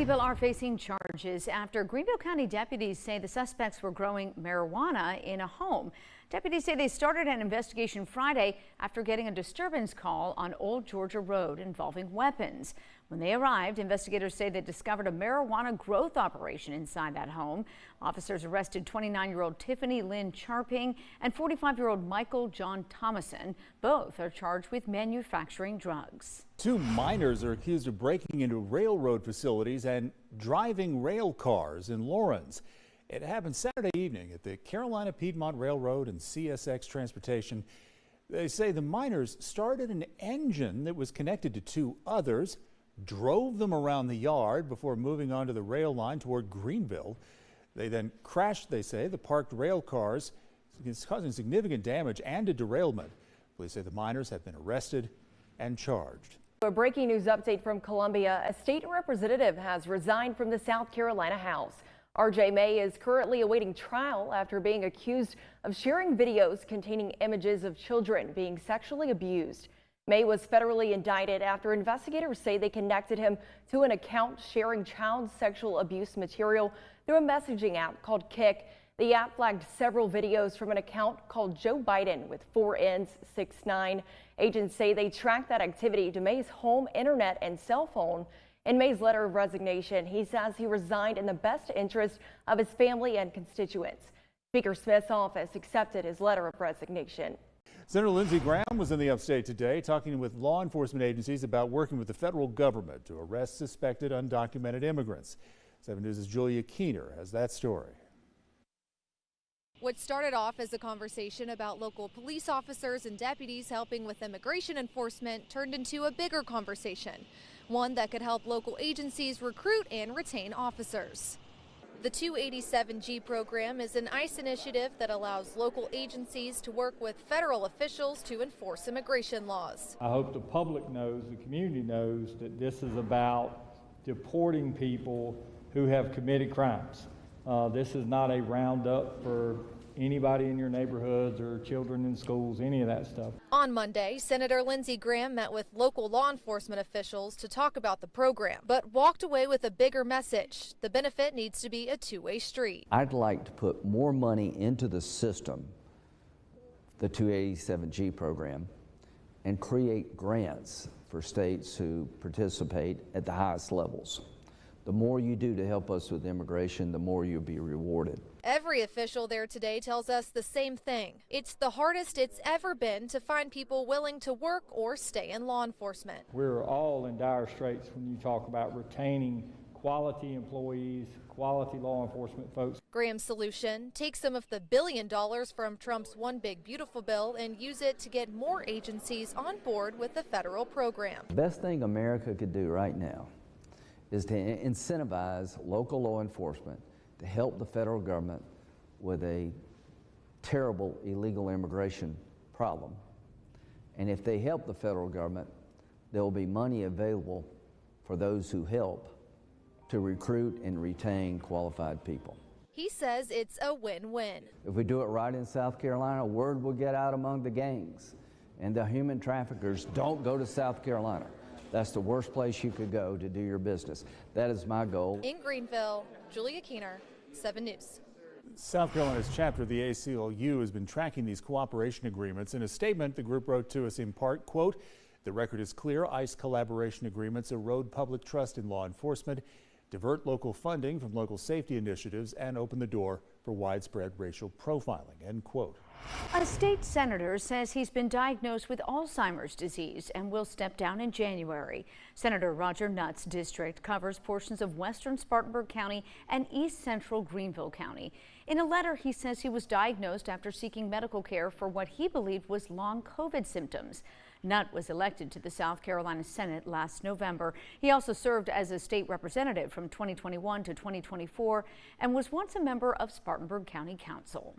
people are facing charges after Greenville County deputies say the suspects were growing marijuana in a home. Deputies say they started an investigation Friday after getting a disturbance call on Old Georgia Road involving weapons. When they arrived, investigators say they discovered a marijuana growth operation inside that home. Officers arrested 29-year-old Tiffany Lynn Charping and 45-year-old Michael John Thomason. Both are charged with manufacturing drugs. Two minors are accused of breaking into railroad facilities and driving rail cars in Lawrence. It happened Saturday evening at the Carolina Piedmont Railroad and CSX Transportation. They say the minors started an engine that was connected to two others, drove them around the yard before moving onto the rail line toward Greenville. They then crashed, they say, the parked rail cars, causing significant damage and a derailment. Police say the minors have been arrested and charged. A breaking news update from Columbia. A state representative has resigned from the South Carolina House. R.J. May is currently awaiting trial after being accused of sharing videos containing images of children being sexually abused. May was federally indicted after investigators say they connected him to an account sharing child sexual abuse material through a messaging app called Kik. The app flagged several videos from an account called Joe Biden with 4Ns69. Agents say they tracked that activity to May's home, internet, and cell phone. In May's letter of resignation, he says he resigned in the best interest of his family and constituents. Speaker Smith's office accepted his letter of resignation. Senator Lindsey Graham was in the Upstate today talking with law enforcement agencies about working with the federal government to arrest suspected undocumented immigrants. 7 News' Julia Keener has that story. What started off as a conversation about local police officers and deputies helping with immigration enforcement turned into a bigger conversation, one that could help local agencies recruit and retain officers. The 287G program is an ICE initiative that allows local agencies to work with federal officials to enforce immigration laws. I hope the public knows, the community knows, that this is about deporting people who have committed crimes. This is not a roundup for anybody in your neighborhoods or children in schools, any of that stuff. On Monday, Senator Lindsey Graham met with local law enforcement officials to talk about the program, but walked away with a bigger message. The benefit needs to be a two-way street. I'd like to put more money into the system, the 287G program, and create grants for states who participate at the highest levels. The more you do to help us with immigration, the more you'll be rewarded. Every official there today tells us the same thing. It's the hardest it's ever been to find people willing to work or stay in law enforcement. We're all in dire straits when you talk about retaining quality employees, quality law enforcement folks. Graham's solution: take some of the $1 billion from Trump's One Big Beautiful bill and use it to get more agencies on board with the federal program. The best thing America could do right now is to incentivize local law enforcement to help the federal government with a terrible illegal immigration problem. And if they help the federal government, there will be money available for those who help to recruit and retain qualified people. He says it's a win-win. If we do it right in South Carolina, word will get out among the gangs, and the human traffickers don't go to South Carolina. That's the worst place you could go to do your business. That is my goal. In Greenville, Julia Keener, 7 News. South Carolina's chapter of the ACLU has been tracking these cooperation agreements. In a statement, the group wrote to us in part, quote, "The record is clear. ICE collaboration agreements erode public trust in law enforcement, divert local funding from local safety initiatives, and open the door for widespread racial profiling," end quote. A state senator says he's been diagnosed with Alzheimer's disease and will step down in January. Senator Roger Nutt's district covers portions of western Spartanburg County and east central Greenville County. In a letter, he says he was diagnosed after seeking medical care for what he believed was long COVID symptoms. Nutt was elected to the South Carolina Senate last November. He also served as a state representative from 2021 to 2024 and was once a member of Spartanburg County Council.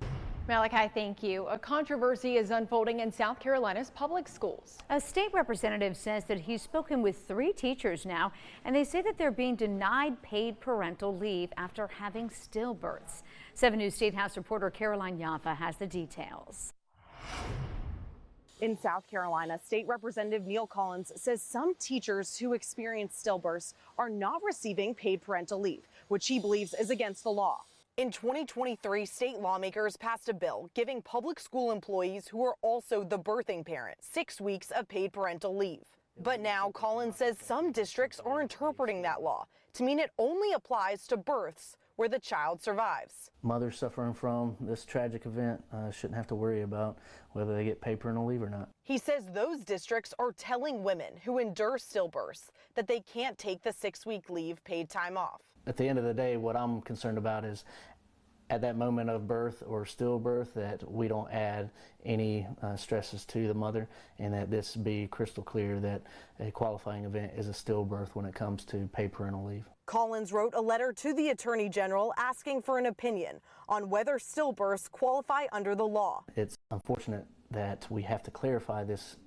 Malachi, thank you. A controversy is unfolding in South Carolina's public schools. A state representative says that he's spoken with 3 teachers now, and they say that they're being denied paid parental leave after having stillbirths. 7 News State House reporter Caroline Yaffa has the details. In South Carolina, State Representative Neil Collins says some teachers who experience stillbirths are not receiving paid parental leave, which he believes is against the law. In 2023, state lawmakers passed a bill giving public school employees who are also the birthing parent 6 weeks of paid parental leave. But now Collins says some districts are interpreting that law to mean it only applies to births where the child survives. Mothers suffering from this tragic event shouldn't have to worry about whether they get paid parental leave or not. He says those districts are telling women who endure stillbirths that they can't take the 6-week leave paid time off. At the end of the day, what I'm concerned about is at that moment of birth or stillbirth that we don't add any stresses to the mother, and that this be crystal clear that a qualifying event is a stillbirth when it comes to paid parental leave. Collins wrote a letter to the Attorney General asking for an opinion on whether stillbirths qualify under the law. It's unfortunate that we have to clarify this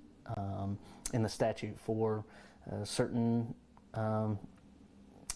in the statute for certain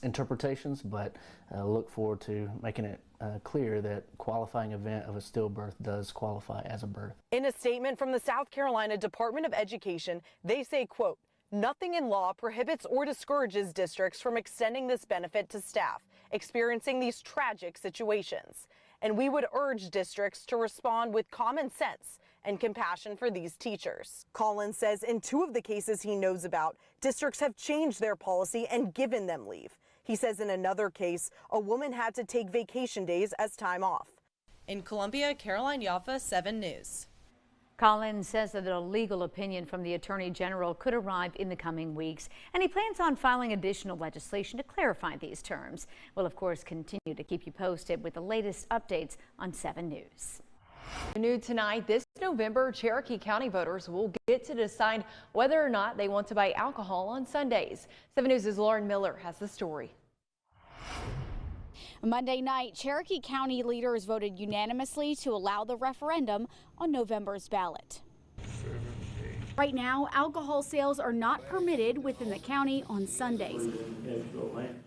interpretations, but look forward to making it clear that qualifying event of a stillbirth does qualify as a birth. In a statement from the South Carolina Department of Education, they say, quote, "Nothing in law prohibits or discourages districts from extending this benefit to staff experiencing these tragic situations. And we would urge districts to respond with common sense and compassion for these teachers." Collins says in 2 of the cases he knows about, districts have changed their policy and given them leave. He says in another case, a woman had to take vacation days as time off. In Columbia, Caroline Yaffa, 7 News. Collins says that a legal opinion from the Attorney General could arrive in the coming weeks, and he plans on filing additional legislation to clarify these terms. We'll, of course, continue to keep you posted with the latest updates on 7 News. New tonight, this November, Cherokee County voters will get to decide whether or not they want to buy alcohol on Sundays. 7 News' Lauren Miller has the story. Monday night, Cherokee County leaders voted unanimously to allow the referendum on November's ballot. Right now, alcohol sales are not permitted within the county on Sundays.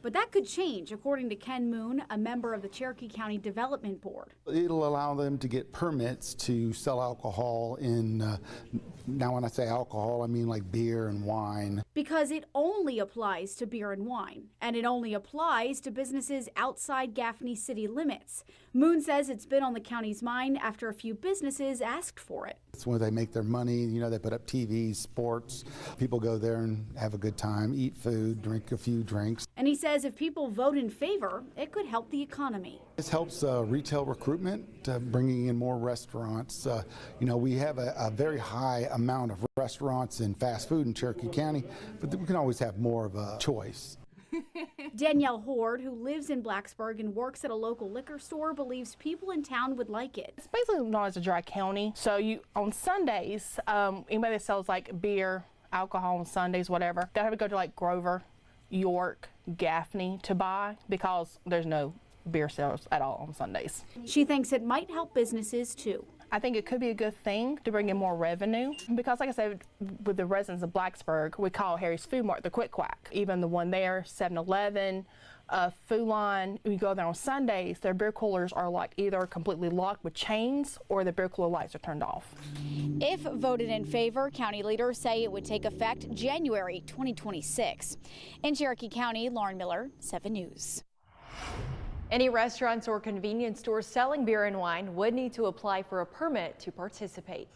But that could change, according to Ken Moon, a member of the Cherokee County Development Board. It'll allow them to get permits to sell alcohol in, now when I say alcohol, I mean like beer and wine. Because it only applies to beer and wine, and it only applies to businesses outside Gaffney city limits. Moon says it's been on the county's mind after a few businesses asked for it. It's where they make their money, you know, they put up TVs, sports. People go there and have a good time, eat food, drink a few drinks. And he says if people vote in favor, it could help the economy. This helps retail recruitment, bringing in more restaurants. You know, we have a very high amount of restaurants and fast food in Cherokee County, but we can always have more of a choice. Danielle Horde, who lives in Blacksburg and works at a local liquor store, believes people in town would like it. It's basically known as a dry county. So on Sundays, anybody that sells like beer, alcohol on Sundays, whatever, they have to go to like Grover, York, Gaffney to buy because there's no beer sales at all on Sundays. She thinks it might help businesses too. I think it could be a good thing to bring in more revenue because, like I said, with the residents of Blacksburg, we call Harry's Food Mart the Quick Quack. Even the one there, 7-Eleven, Food Line, you go there on Sundays, their beer coolers are like either completely locked with chains or the beer cooler lights are turned off. If voted in favor, county leaders say it would take effect January 2026. In Cherokee County, Lauren Miller, 7 News. Any restaurants or convenience stores selling beer and wine would need to apply for a permit to participate.